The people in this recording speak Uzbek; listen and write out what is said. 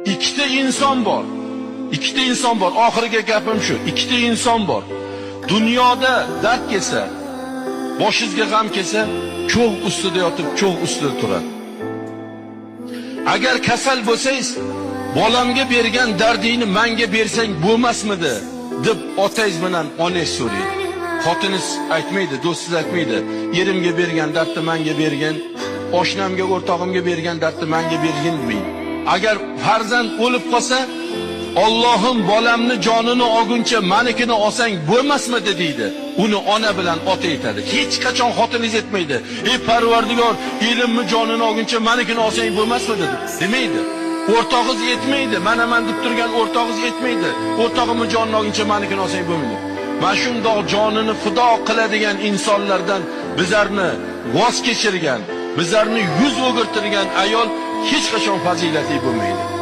Ikkita inson bor. Ikkita inson bor. Oxirgi gapim shu. Ikkita inson bor. Dunyoda dard kelsa, boshingizga g'am kelsa, cho'g' ustida yotib, cho'g' ustida turadi. Agar kasal bo'lsangiz, bolamga bergan dardingni menga bersang bo'lmasmidi deb otangiz bilan onangiz so'raydi. Xotiniz aytmaydi, do'stingiz aytmaydi. Erimga bergan dardni menga bergin, oshnamga, o'rtog'imga bergan dardni menga bergin deydi. Agar farzand o'lib qolsa, Allohim bolamni jonini olguncha menikini olsang bo'lmasmidi deydi. Uni ona bilan ota aytadi. Hech qachon xotiningiz aytmaydi. Ey Parvardigor, elimni jonini olguncha menikini olsang bo'lmasmidi demaydi. O'rtog'ingiz aytmaydi. Mana men deb turgan o'rtog'ingiz aytmaydi. O'rtog'imni jonini olguncha menikini olsang bo'lmaydi. Mana shundoq jonini fido qiladigan insonlardan bizlarni voz kechirgan, bizlarni yuz o'girtirgan ayol hech qachon fazilatli bo'lmaydi.